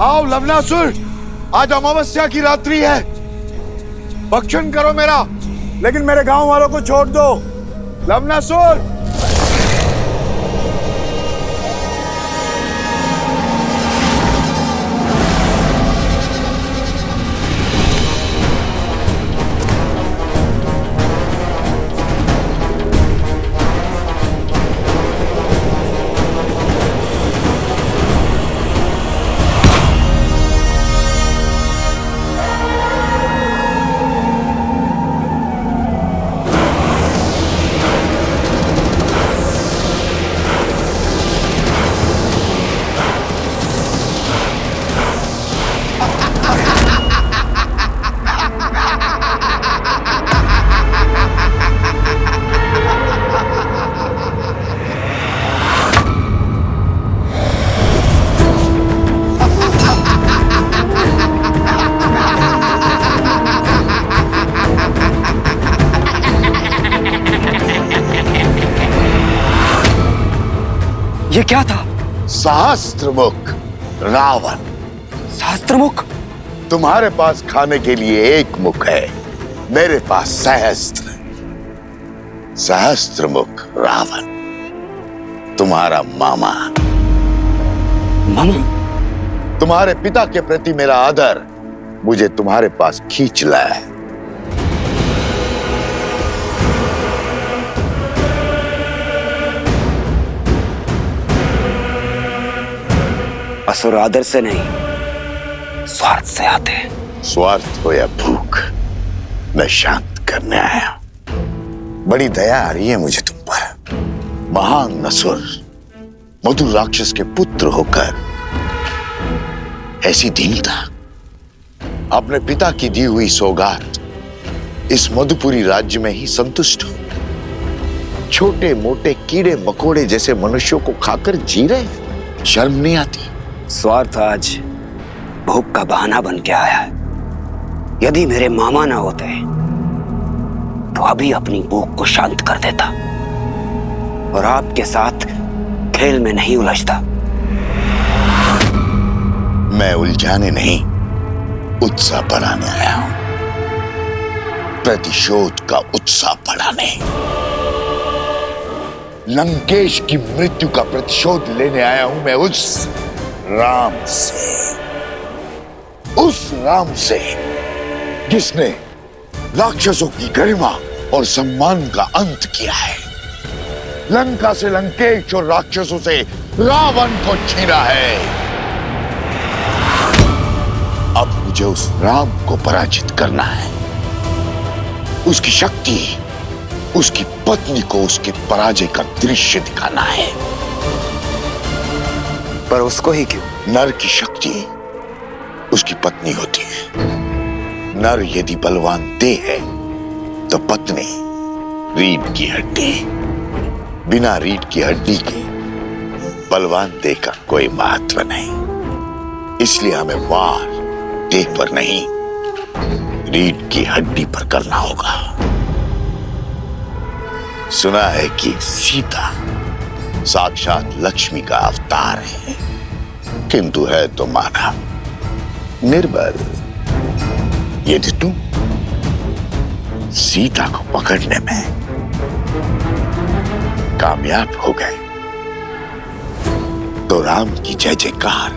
आओ लवनासुर, आज अमावस्या की रात्रि है, भक्षण करो मेरा, लेकिन मेरे गांव वालों को छोड़ दो। लवनासुर। ये क्या था? सहस्त्रमुख रावण। सहस्त्रमुख? तुम्हारे पास खाने के लिए एक मुख है, मेरे पास सहस्त्र। सहस्त्रमुख रावण, तुम्हारा मामा। मामा? तुम्हारे पिता के प्रति मेरा आदर मुझे तुम्हारे पास खींच लाया है। असुर आदर से नहीं, स्वार्थ से आते हैं। स्वार्थ हो या भूख, मैं शांत करने आया हूं। बड़ी दया आ रही है मुझे तुम पर। महान असुर, मधुर राक्षस के पुत्र होकर ऐसी दीनता। अपने पिता की दी हुई सौगात इस मधुपुरी राज्य में ही संतुष्ट हो। छोटे मोटे कीड़े मकोड़े जैसे मनुष्यों को खाकर जी रहे, शर्म नहीं आती? स्वार्थ आज भूख का बहाना बन के आया है। यदि मेरे मामा ना होते तो अभी अपनी भूख को शांत कर देता और आपके साथ खेल में नहीं उलझता। मैं उलझाने नहीं, उत्साह बढ़ाने आया हूं। प्रतिशोध का उत्साह बढ़ाने। लंकेश की मृत्यु का प्रतिशोध लेने आया हूं मैं उस राम से, उस राम से जिसने राक्षसों की गरिमा और सम्मान का अंत किया है, लंका से लंकेश और राक्षसों से रावण को छीना है। अब मुझे उस राम को पराजित करना है, उसकी शक्ति, उसकी पत्नी को उसके पराजय का दृश्य दिखाना है। पर उसको ही क्यों? नर की शक्ति उसकी पत्नी होती है। नर यदि बलवान देह है तो पत्नी रीढ़ की हड्डी। बिना रीढ़ की हड्डी के बलवान देह का कोई महत्व नहीं। इसलिए हमें वार देह पर नहीं, रीढ़ की हड्डी पर करना होगा। सुना है कि सीता साक्षात लक्ष्मी का अवतार है, किंतु है तो मानव, निर्बल। यदि तुम सीता को पकड़ने में कामयाब हो गए तो राम की जय जयकार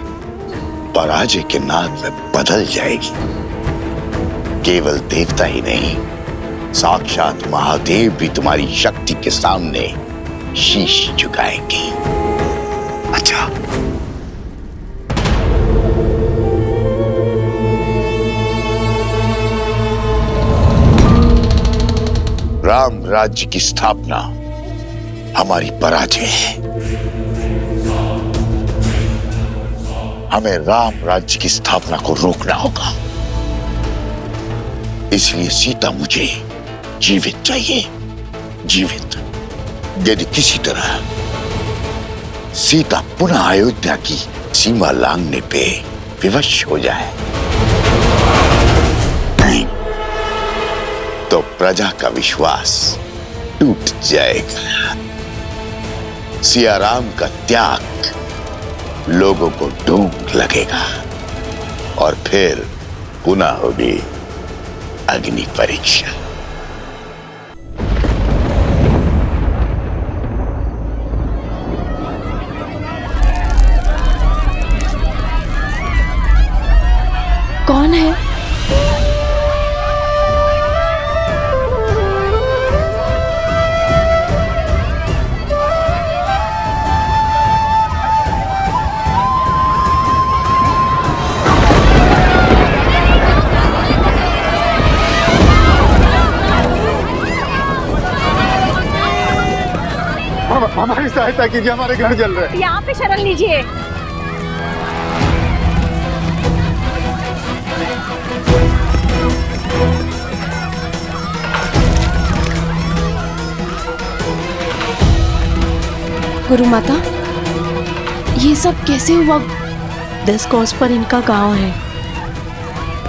पराजय के नाद में बदल जाएगी। केवल देवता ही नहीं, साक्षात महादेव भी तुम्हारी शक्ति के सामने शीश झुकाएंगे। अच्छा, राम राज्य की स्थापना हमारी पराजय है। हमें राम राज्य की स्थापना को रोकना होगा। इसलिए सीता मुझे जीवित चाहिए, जीवित। यदि किसी तरह सीता पुनः अयोध्या की सीमा लांघने पे विवश हो जाए नहीं तो प्रजा का विश्वास टूट जाएगा। सिया राम का त्याग लोगों को ढूंढ लगेगा। और फिर पुनः होगी अग्नि परीक्षा। कौन है? हमारी सहायता कीजिए, हमारे घर जल रहे हैं। यहाँ पे शरण लीजिए। गुरु माता, ये सब कैसे हुआ? 10 कोस पर इनका गांव है।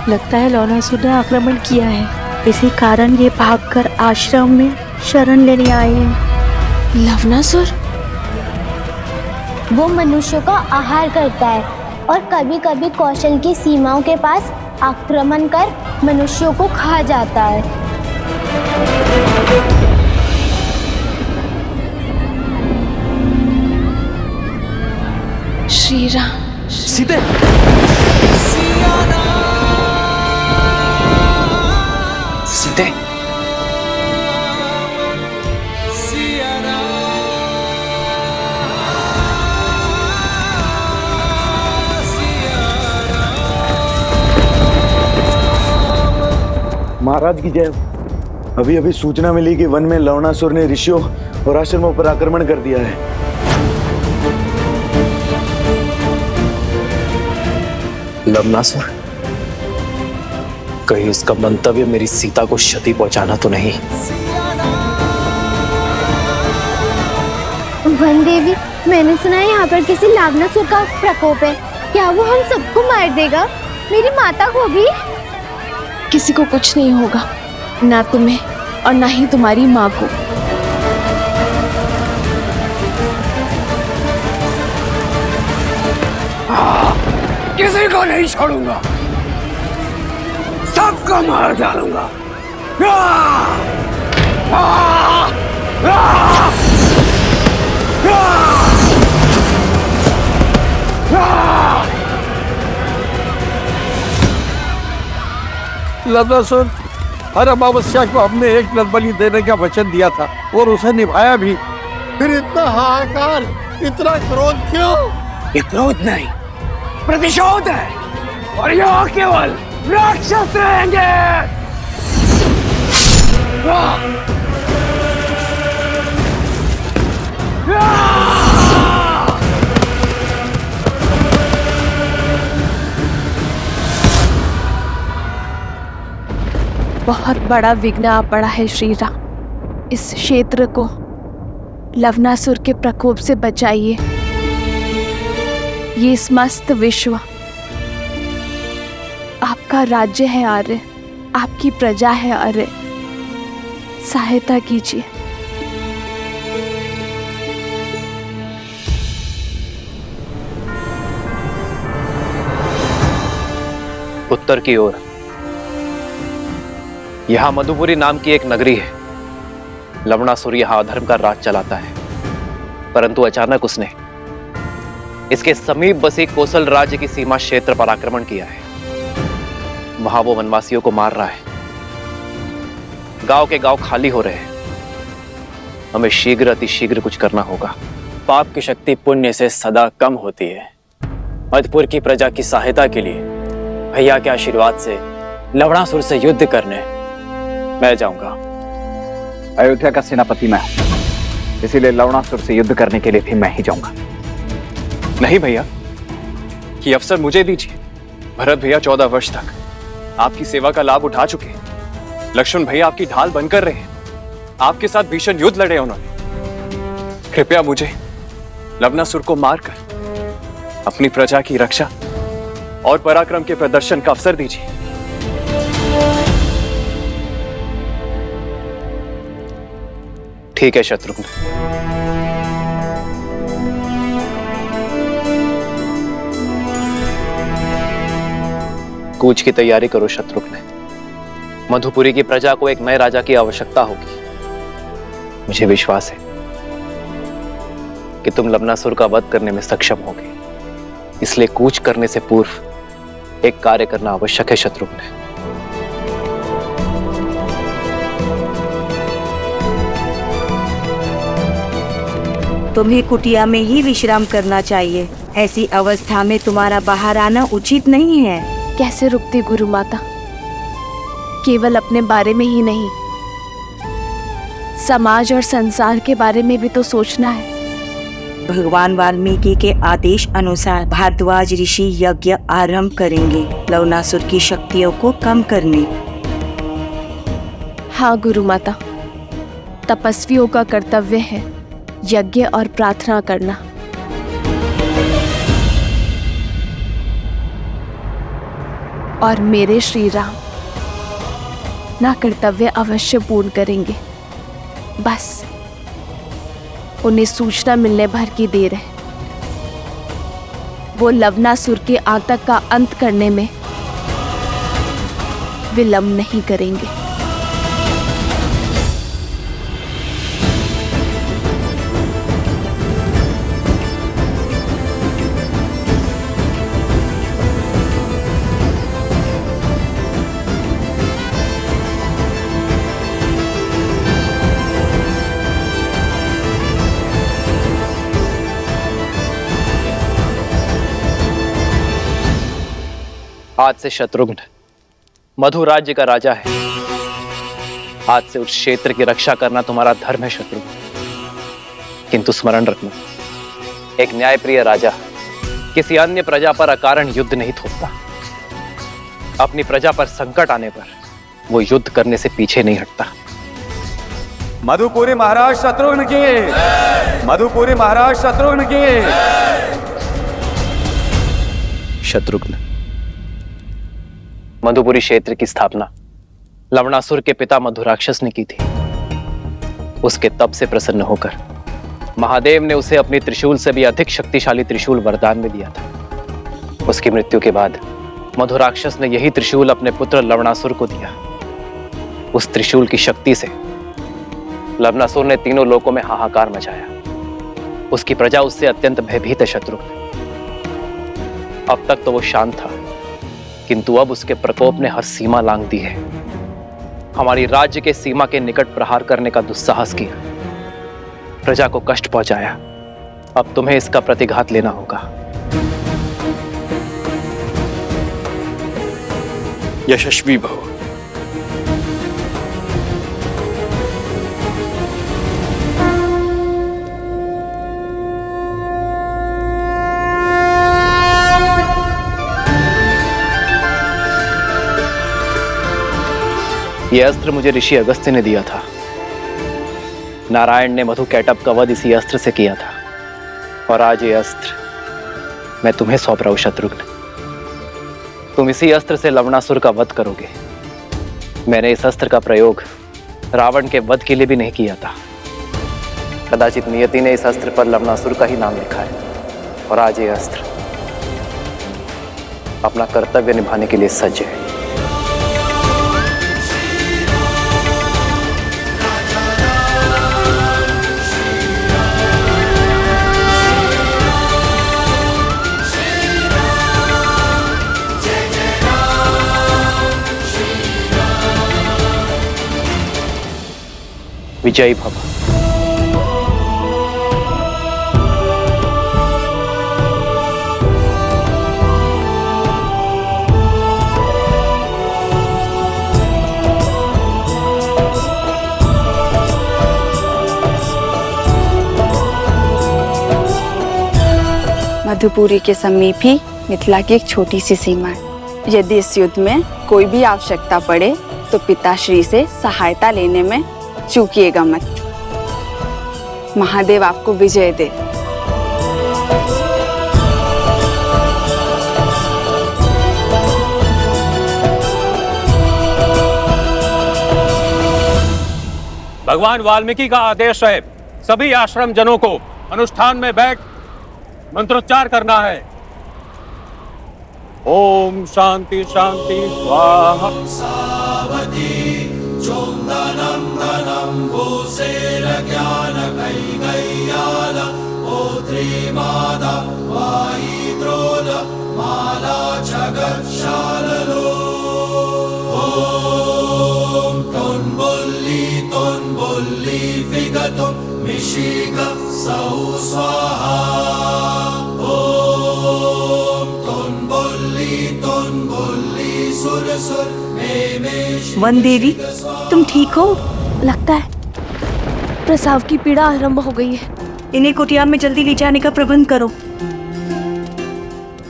लगता है लवणासुर ने आक्रमण किया है, इसी कारण ये भागकर आश्रम में शरण लेने आए हैं। लवणासुर? वो मनुष्यों का आहार करता है और कभी कभी कौशल की सीमाओं के पास आक्रमण कर मनुष्यों को खा जाता है। श्री राम। सीते, सीते, महाराज की जय। अभी अभी सूचना मिली कि वन में लवणासुर ने ऋषियों और आश्रमों पर आक्रमण कर दिया है। लवणासुर, कहीं उसका मंतव्य मेरी सीता को क्षति पहुंचाना तो नहीं? वन देवी, मैंने सुना है यहाँ पर किसी लवणासुर का प्रकोप है। क्या वो हम सबको मार देगा? मेरी माता को भी? किसी को कुछ नहीं होगा, ना तुम्हें और ना ही तुम्हारी माँ को। किसी को नहीं छोड़ूंगा, सबको मार डालूंगा। लवणासुर, हर अमावस्या को हमने एक नर बलि देने का वचन दिया था और उसे निभाया भी। फिर इतना हाहाकार, इतना क्रोध क्यों? ये क्रोध नहीं, प्रतिशोध है। और यहाँ केवल राक्षस रहेंगे। बहुत बड़ा विघ्न आ पड़ा है श्री राम। इस क्षेत्र को लवणासुर के प्रकोप से बचाइए। ये समस्त विश्व आपका राज्य है आर्य, आपकी प्रजा है आर्य। सहायता कीजिए। उत्तर की ओर यहां मधुपुरी नाम की एक नगरी है। लवणासुर यहां अधर्म का राज चलाता है, परंतु अचानक उसने इसके समीप बसे कोसल राज्य की सीमा क्षेत्र पर आक्रमण किया है। वहां वो वनवासियों को मार रहा है। गांव के गांव खाली हो रहे हैं। हमें शीघ्र अतिशीघ्र कुछ करना होगा। पाप की शक्ति पुण्य से सदा कम होती है। मधुपुर की प्रजा की सहायता के लिए भैया के आशीर्वाद से लवणासुर से युद्ध करने मैं जाऊंगा। अयोध्या का सेनापति मैं हूं, इसीलिए लवणासुर से युद्ध करने के लिए भी मैं ही जाऊंगा। नहीं भैया, ये अवसर मुझे दीजिए। भरत भैया 14 वर्ष तक आपकी सेवा का लाभ उठा चुके हैं। लक्ष्मण भैया आपकी ढाल बनकर रहे हैं। आपके साथ भीषण युद्ध लड़े उन्होंने। कृपया मुझे लवणासुर को मारकर अपनी प्रजा की रक्षा और पराक्रम के प्रदर्शन का अवसर दीजिए। ठीक है शत्रुघ्न, कूच की तैयारी करो शत्रुघ्न। मधुपुरी की प्रजा को एक नए राजा की आवश्यकता होगी। मुझे विश्वास है कि तुम लवणासुर का वध करने में सक्षम होगे, इसलिए कूच करने से पूर्व एक कार्य करना आवश्यक है शत्रुघ्न। तुम्हें कुटिया में ही विश्राम करना चाहिए। ऐसी अवस्था में तुम्हारा बाहर आना उचित नहीं है। कैसे रुकती गुरु माता? केवल अपने बारे में ही नहीं, समाज और संसार के बारे में भी तो सोचना है। भगवान वाल्मीकि के आदेश अनुसार भारद्वाज ऋषि यज्ञ आरंभ करेंगे लवणासुर की शक्तियों को कम करने। हाँ गुरु माता, तपस्वियों का कर्तव्य है यज्ञ और प्रार्थना करना। और मेरे श्री राम ना कर्तव्य अवश्य पूर्ण करेंगे। बस उन्हें सूचना मिलने भर की देर है। वो लवणासुर के आतंक का अंत करने में विलंब नहीं करेंगे। आज से शत्रुघ्न मधु राज्य का राजा है। आज से उस क्षेत्र की रक्षा करना तुम्हारा धर्म है शत्रुघ्न। किंतु स्मरण रखना, एक न्यायप्रिय राजा किसी अन्य प्रजा पर अकारण युद्ध नहीं थोपता। अपनी प्रजा पर संकट आने पर वो युद्ध करने से पीछे नहीं हटता। मधुपुरी महाराज शत्रुघ्न की, मधुपुरी महाराज शत्रुघ्न की। शत्रुघ्न, मधुपुरी क्षेत्र की स्थापना लवणासुर के पिता मधुराक्षस ने की थी। उसके तप से प्रसन्न होकर महादेव ने उसे अपनी त्रिशूल से भी अधिक शक्तिशाली त्रिशूल वरदान में दिया था। उसकी मृत्यु के बाद मधुराक्षस ने यही त्रिशूल अपने पुत्र लवणासुर को दिया। उस त्रिशूल की शक्ति से लवणासुर ने तीनों लोकों में हाहाकार मचाया। उसकी प्रजा उससे अत्यंत भयभीत है शत्रुघ्न। अब तक तो वो शांत था, किंतु अब उसके प्रकोप ने हर सीमा लांघ दी है। हमारी राज्य के सीमा के निकट प्रहार करने का दुस्साहस किया, प्रजा को कष्ट पहुंचाया। अब तुम्हें इसका प्रतिघात लेना होगा। यशस्वी भव। यह अस्त्र मुझे ऋषि अगस्त्य ने दिया था। नारायण ने मधु कैटभ का वध इसी अस्त्र से किया था, और आज ये अस्त्र मैं तुम्हें सौंप रहा हूं शत्रुघ्न। तुम इसी अस्त्र से लवणासुर का वध करोगे। मैंने इस अस्त्र का प्रयोग रावण के वध के लिए भी नहीं किया था। कदाचित नियति ने इस अस्त्र पर लवणासुर का ही नाम लिखा है, और आज ये अस्त्र अपना कर्तव्य निभाने के लिए सज्ज है। विजयी भव। मधुपुरी के समीप ही मिथिला की एक छोटी सी सीमा है। यदि इस युद्ध में कोई भी आवश्यकता पड़े तो पिताश्री से सहायता लेने में चूकिएगा मत। महादेव आपको विजय दे। भगवान वाल्मीकि का आदेश है, सभी आश्रम जनों को अनुष्ठान में बैठ मंत्रोच्चार करना है। ओम शांति शांति स्वाहा। वन देवी, तुम ठीक हो? लगता है प्रसव की पीड़ा आरंभ हो गई है। इन्हें कुटिया में जल्दी ले जाने का प्रबंध करो।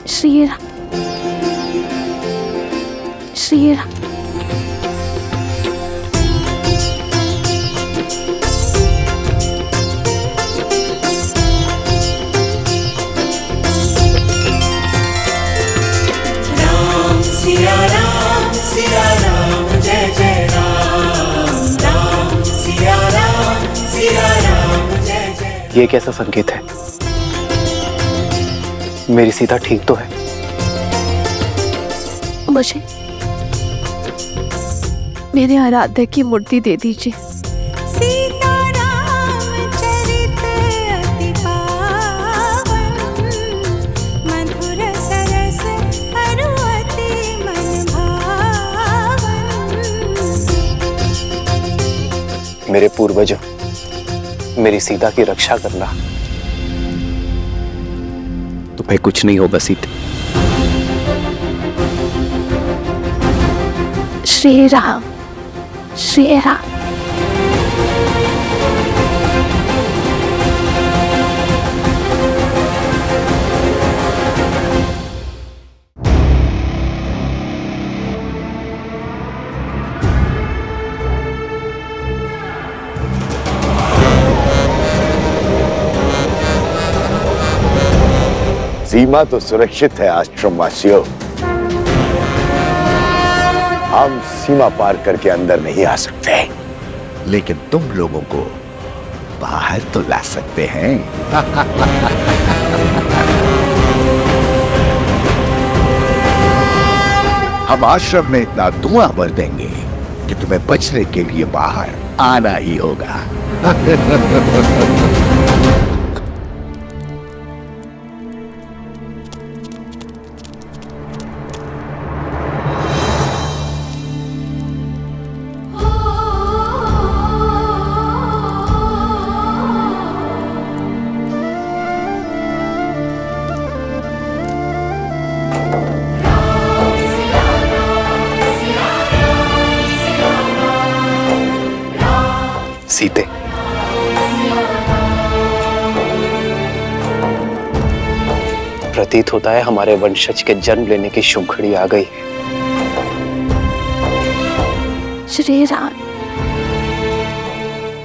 श्री राम, श्री राम। ये कैसा संकेत है? मेरी सीता ठीक तो है? मुझे मेरे आराध्य की मूर्ति दे दीजिए। मेरे पूर्वजों, मेरी सीता की रक्षा करना। तुम्हें कुछ नहीं होगा सीता। श्री राम, श्री राम। सीमा तो सुरक्षित है आश्रमवासियों। हम सीमा पार करके अंदर नहीं आ सकते, लेकिन तुम लोगों को बाहर तो ला सकते हैं। हम आश्रम में इतना धुआं भर देंगे कि तुम्हें बचने के लिए बाहर आना ही होगा। सीते, प्रतीत होता है हमारे वंशज के जन्म लेने की शुभ घड़ी आ गई है। श्री राम।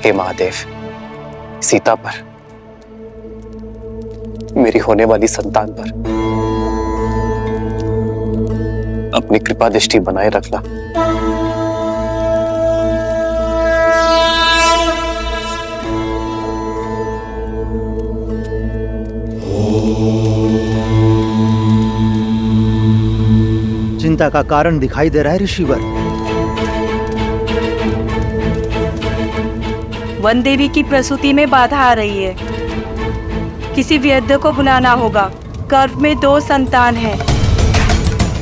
हे महादेव, सीता पर, मेरी होने वाली संतान पर अपनी कृपा दृष्टि बनाए रखना। चिंता का कारण दिखाई दे रहा है ऋषिवर। वन देवी की प्रसूति में बाधा आ रही है। किसी वैद्य को बुलाना होगा। गर्भ में 2 संतान हैं।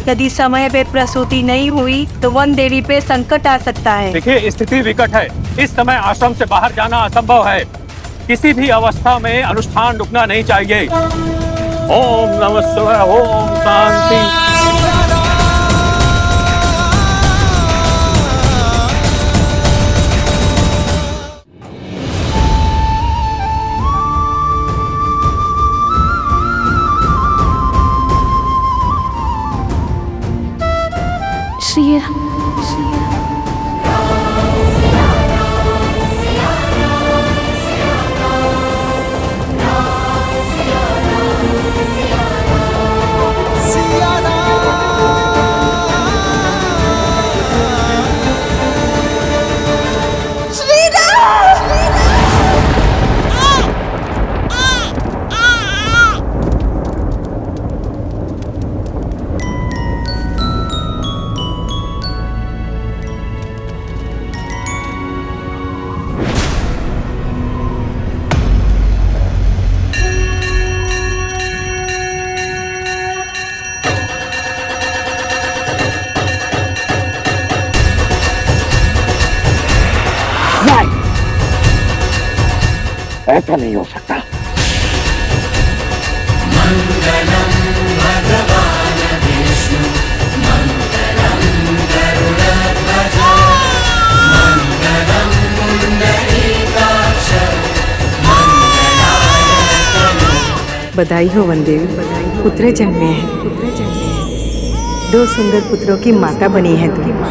यदि समय पे प्रसूति नहीं हुई तो वन देवी पे संकट आ सकता है। देखिए, स्थिति विकट है। इस समय आश्रम से बाहर जाना असंभव है। किसी भी अवस्था में अनुष्ठान रुकना नहीं चाहिए। ओम नमः शिवाय। ओम शांति। श्री राम, श्री राम। ऐसा नहीं हो सकता। बधाई हो वनदेवी, पुत्र जन्मे हैं। 2 सुंदर पुत्रों की माता बनी है तुम।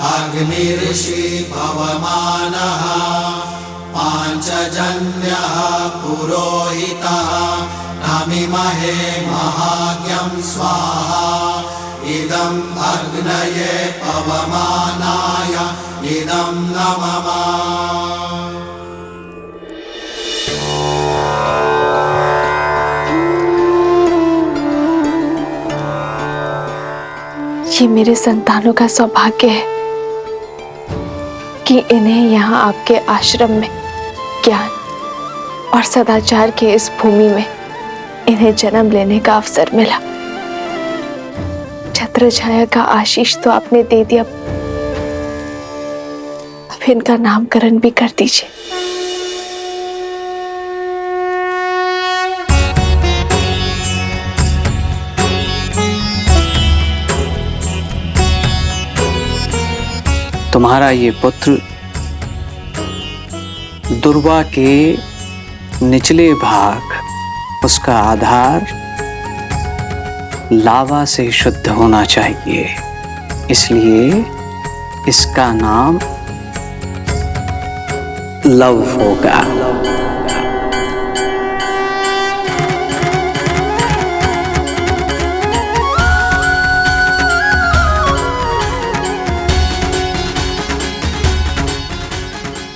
अग्निर्षि पवमानः पाञ्चजन्यः पुरोहितः नमिमहे महाज्ञं स्वाहा इदम् अग्नये पवमानाय इदं नमः। ये मेरे संतानों का सौभाग्य है कि इन्हें यहाँ आपके आश्रम में ज्ञान और सदाचार के इस भूमि में इन्हें जन्म लेने का अवसर मिला। छत्र छाया का आशीष तो आपने दे दिया, अब इनका नामकरण भी कर दीजिए। तुम्हारा ये पुत्र दुर्वा के निचले भाग, उसका आधार लावा से शुद्ध होना चाहिए, इसलिए इसका नाम लव होगा।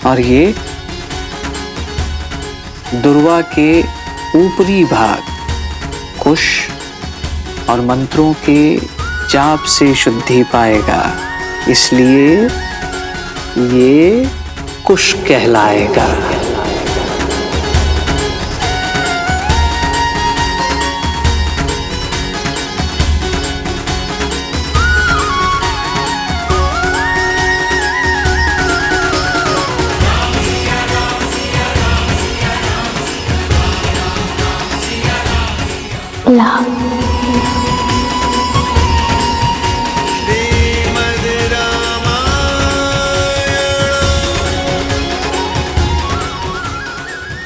और ये दुर्वा के ऊपरी भाग कुश और मंत्रों के जाप से शुद्धि पाएगा, इसलिए ये कुश कहलाएगा।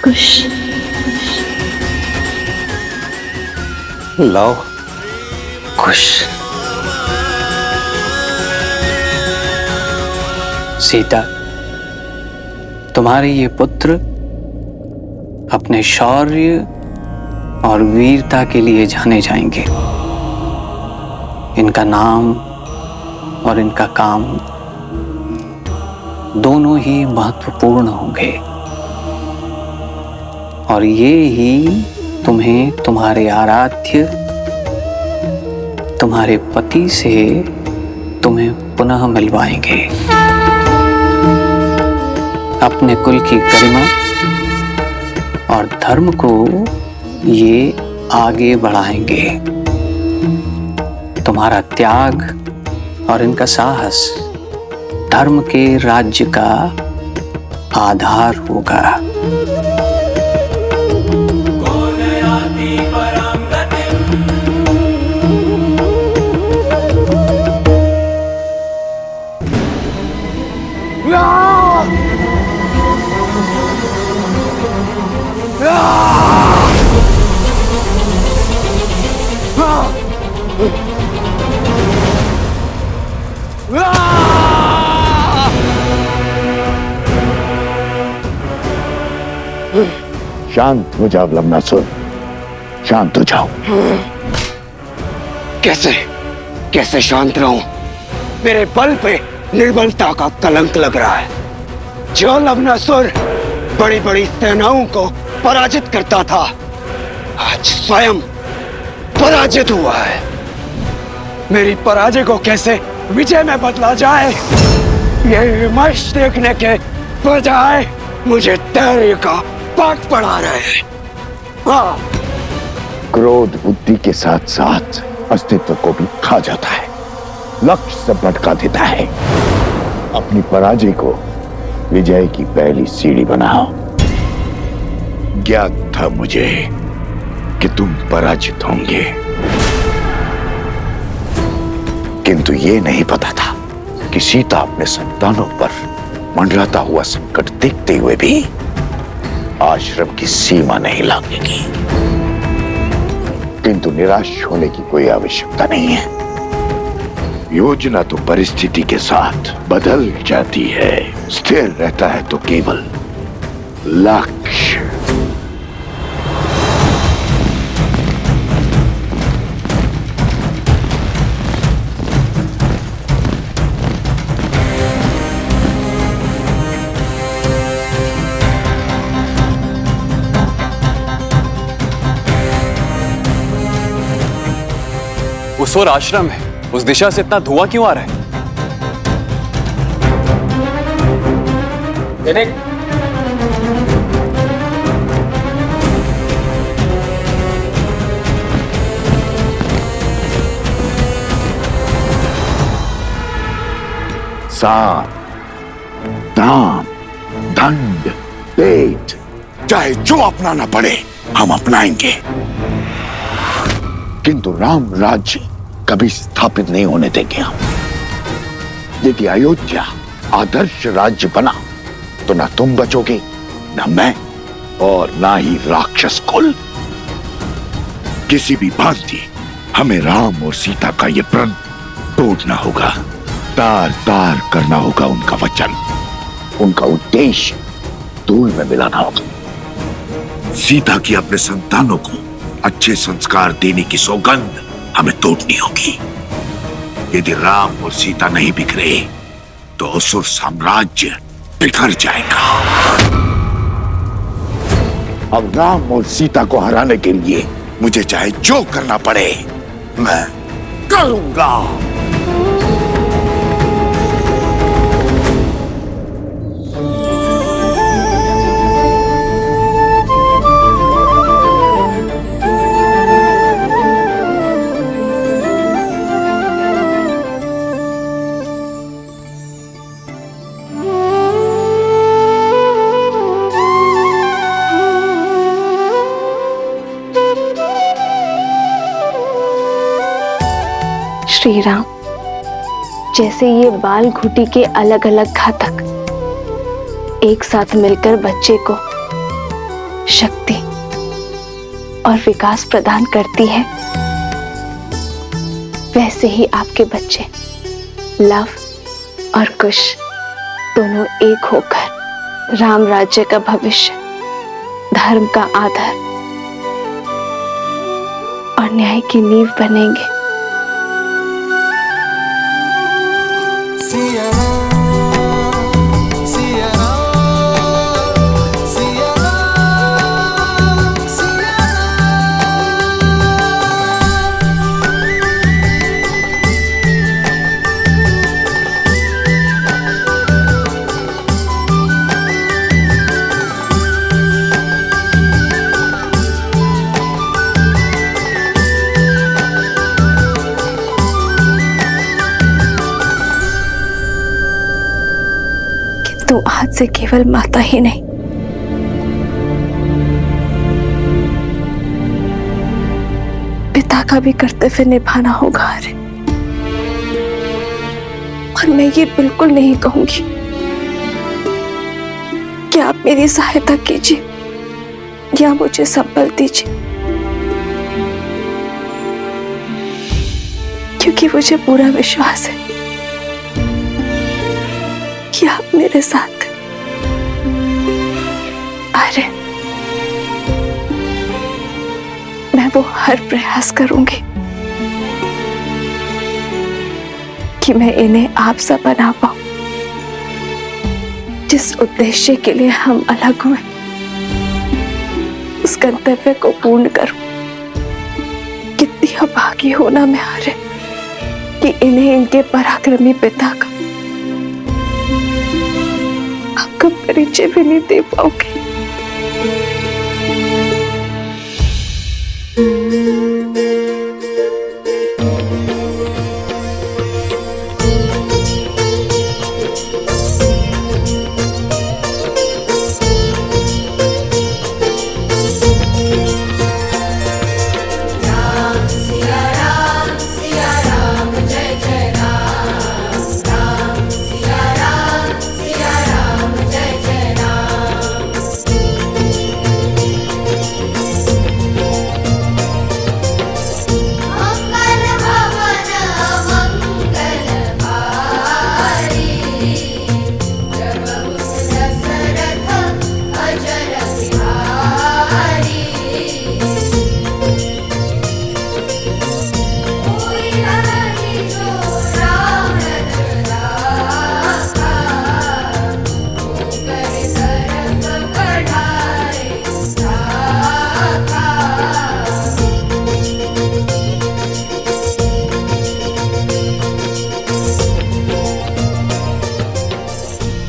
कुश लव कुश सीता, तुम्हारे ये पुत्र अपने शौर्य और वीरता के लिए जाने जाएंगे। इनका नाम और इनका काम दोनों ही महत्वपूर्ण होंगे और ये ही तुम्हें तुम्हारे आराध्य, तुम्हारे पति से तुम्हें पुनः मिलवाएंगे। अपने कुल की गरिमा और धर्म को ये आगे बढ़ाएंगे। तुम्हारा त्याग और इनका साहस धर्म के राज्य का आधार होगा। शांत हो जाओ लवणासुर, शांत हो जाओ। कैसे कैसे शांत रहूं? मेरे बल पे निर्बलता का कलंक लग रहा है। जो लवणासुर बड़ी बड़ी सेनाओं को पराजित करता था, आज स्वयं पराजित हुआ है। मेरी पराजय को कैसे विजय में बदला जाए, यह विमर्श देखने के बजाय मुझे धैर्य का पाठ पढ़ा रहे हैं। हाँ, क्रोध बुद्धि के साथ साथ अस्तित्व को भी खा जाता है, लक्ष्य से भटका देता है। अपनी पराजय को विजय की पहली सीढ़ी बनाओ। ज्ञात था मुझे कि तुम पराजित होंगे, किंतु ये नहीं पता था कि सीता अपने संतानों पर मंडराता हुआ संकट देखते हुए भी आश्रम की सीमा नहीं लांघेगी। किंतु निराश होने की कोई आवश्यकता नहीं है। योजना तो परिस्थिति के साथ बदल जाती है, स्थिर रहता है तो केवल लक्ष्य। उस ओर आश्रम है, उस दिशा से इतना धुआं क्यों आ रहा है? साम, दाम, दंड, भेद, चाहे जो अपनाना पड़े हम अपनाएंगे, किंतु राम राज्य कभी स्थापित नहीं होने देंगे हम। यदि अयोध्या आदर्श राज्य बना तो ना तुम बचोगे, ना मैं, और ना ही राक्षस कुल। किसी भी भांति हमें राम और सीता का ये प्रण तोड़ना होगा, तार तार करना होगा उनका वचन, उनका उद्देश्य धूल में मिलाना होगा। सीता की अपने संतानों को अच्छे संस्कार देने की सौगंध हमें तोड़नी होगी। यदि राम और सीता नहीं बिखरे तो असुर साम्राज्य बिखर जाएगा। अब राम और सीता को हराने के लिए मुझे चाहे जो करना पड़े मैं करूंगा। श्री राम, जैसे ये बाल घुटी के अलग अलग घातक एक साथ मिलकर बच्चे को शक्ति और विकास प्रदान करती है, वैसे ही आपके बच्चे लव और कुश दोनों एक होकर राम राज्य का भविष्य, धर्म का आधार और न्याय की नींव बनेंगे। तो आज से केवल माता ही नहीं, पिता का भी कर्तव्य निभाना होगा। अरे, और मैं ये बिल्कुल नहीं कहूंगी कि आप मेरी सहायता कीजिए या मुझे संबल दीजिए, क्योंकि मुझे पूरा विश्वास है कि आप मेरे साथ। अरे, मैं वो हर प्रयास करूंगी कि मैं इन्हें आप सा बना पाऊं, जिस उद्देश्य के लिए हम अलग हुए, उस गंतव्य को पूर्ण करूं। कितनी अभागी होना मैं हारे कि इन्हें इनके पराक्रमी पिता का आपका परिचय भी नहीं दे पाओगे।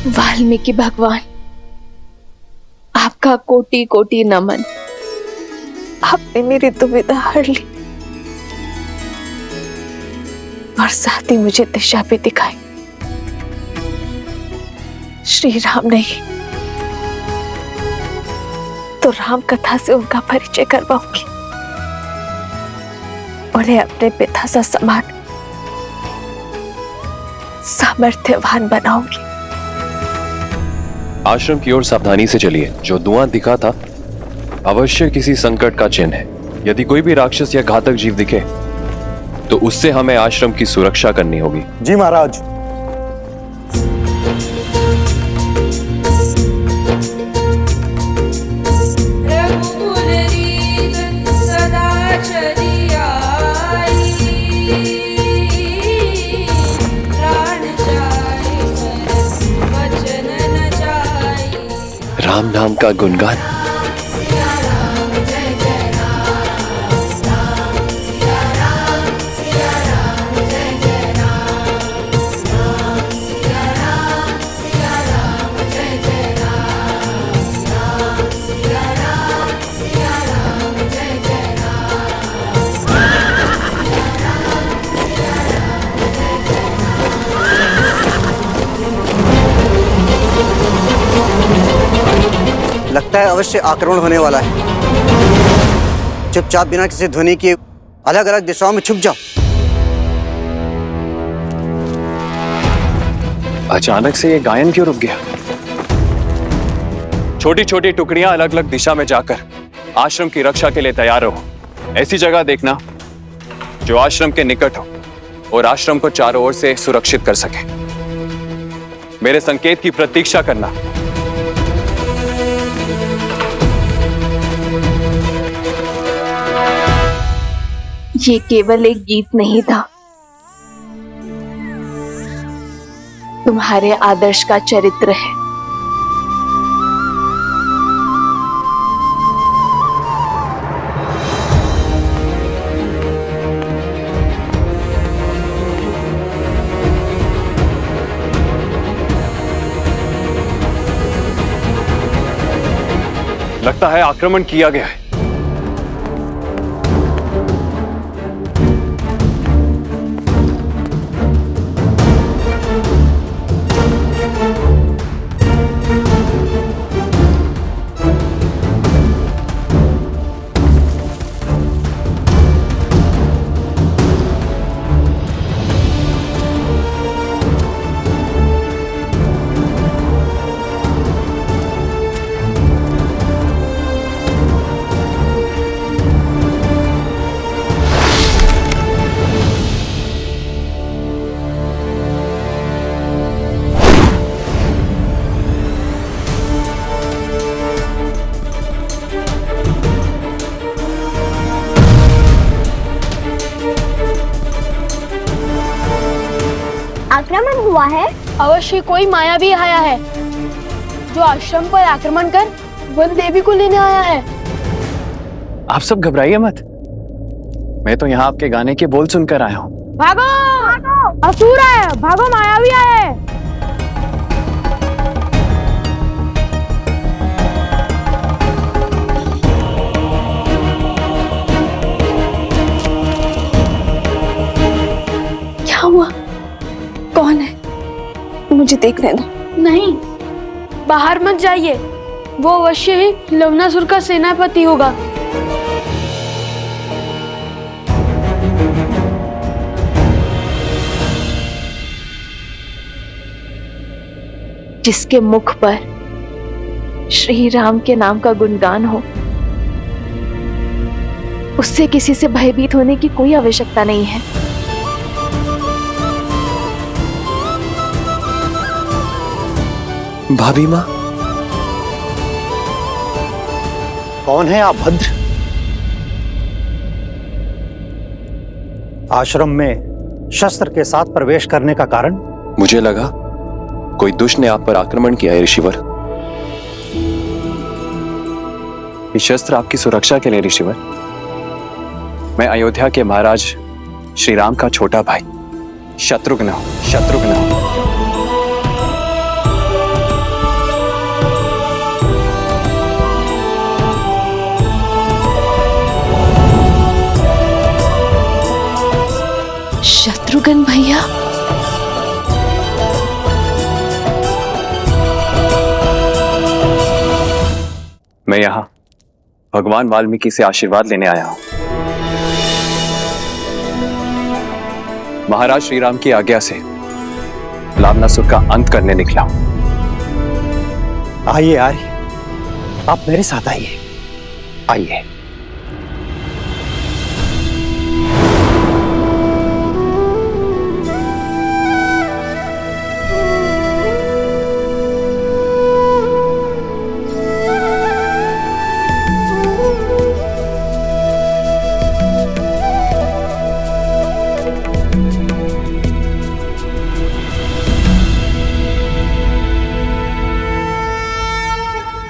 वाल्मीकि भगवान, आपका कोटि कोटि नमन। आपने मेरी दुविधा हर ली और साथ ही मुझे दिशा भी दिखाई। श्री राम नहीं तो राम कथा से उनका परिचय करवाऊंगी, उन्हें अपने पिता सा समान सामर्थ्यवान बनाऊंगी। आश्रम की ओर सावधानी से चलिए। जो धुआं दिखा था अवश्य किसी संकट का चिन्ह है। यदि कोई भी राक्षस या घातक जीव दिखे तो उससे हमें आश्रम की सुरक्षा करनी होगी। जी महाराज। राम नाम का गुणगान। लगता है अवश्य आक्रमण होने वाला है। चुपचाप बिना किसी ध्वनि के अलग अलग दिशाओं में छुप जाओ। अचानक से ये गायन क्यों रुक गया? छोटी छोटी टुकड़ियां अलग अलग दिशा में जाकर आश्रम की रक्षा के लिए तैयार रहो। ऐसी जगह देखना जो आश्रम के निकट हो और आश्रम को चारों ओर से सुरक्षित कर सके। मेरे संकेत की प्रतीक्षा करना। ये केवल एक गीत नहीं था, तुम्हारे आदर्श का चरित्र है। लगता है आक्रमण किया गया है। आक्रमण हुआ है। अवश्य कोई मायावी आया है जो आश्रम पर आक्रमण कर वन देवी को लेने आया है। आप सब घबराइए मत, मैं तो यहाँ आपके गाने के बोल सुनकर आया हूँ। भागो, असुर है, भागो, मायावी आया है। क्या हुआ? कौन है? मुझे देखने दो। नहीं, बाहर मत जाइए, वो अवश्य ही लवणासुर का सेनापति होगा। जिसके मुख पर श्री राम के नाम का गुणगान हो, उससे किसी से भयभीत होने की कोई आवश्यकता नहीं है। भाभी माँ, कौन है आप भद्र? आश्रम में शस्त्र के साथ प्रवेश करने का कारण? मुझे लगा कोई दुष्ट ने आप पर आक्रमण किया है ऋषिवर। ये शस्त्र आपकी सुरक्षा के लिए ऋषिवर। मैं अयोध्या के महाराज श्री राम का छोटा भाई शत्रुघ्न हूं। शत्रुघ्न भैया, मैं यहाँ भगवान वाल्मीकि से आशीर्वाद लेने आया हूं। महाराज श्री राम की आज्ञा से लवणासुर का अंत करने निकला हूं। आइए आइए, आप मेरे साथ आइए। आइए।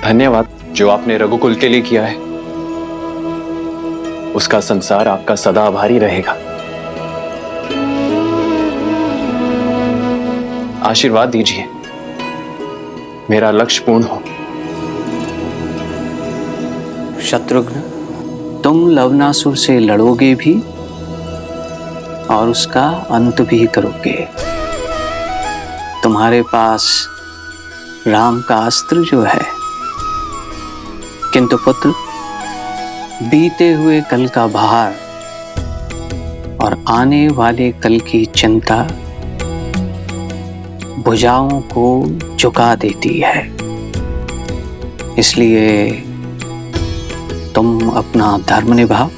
धन्यवाद जो आपने रघुकुल के लिए किया है, उसका संसार आपका सदा आभारी रहेगा। आशीर्वाद दीजिए मेरा लक्ष्य पूर्ण हो। शत्रुघ्न, तुम लवणासुर से लड़ोगे भी और उसका अंत भी करोगे। तुम्हारे पास राम का अस्त्र जो है, किंतु पुत्र, बीते हुए कल का भार और आने वाले कल की चिंता भुजाओं को झुका देती है। इसलिए तुम अपना धर्म निभाओ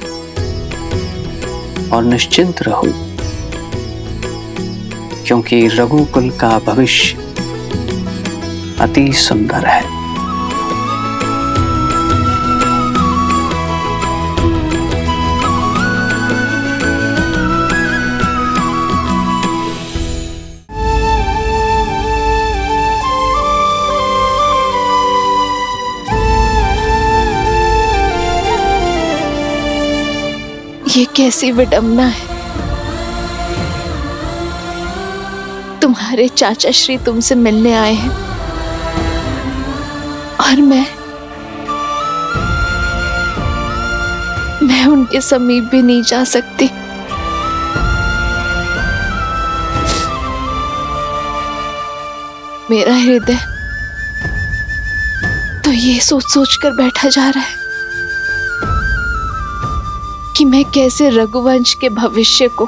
और निश्चिंत रहो, क्योंकि रघुकुल का भविष्य अति सुंदर है। ये कैसी विडंबना है। तुम्हारे चाचा श्री तुमसे मिलने आए हैं और मैं उनके समीप भी नहीं जा सकती। मेरा हृदय तो ये सोच सोच कर बैठा जा रहा है कि मैं कैसे रघुवंश के भविष्य को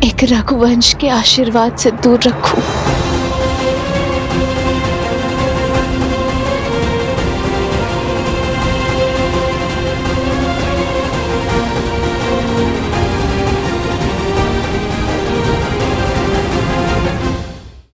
एक रघुवंश के आशीर्वाद से दूर रखूं।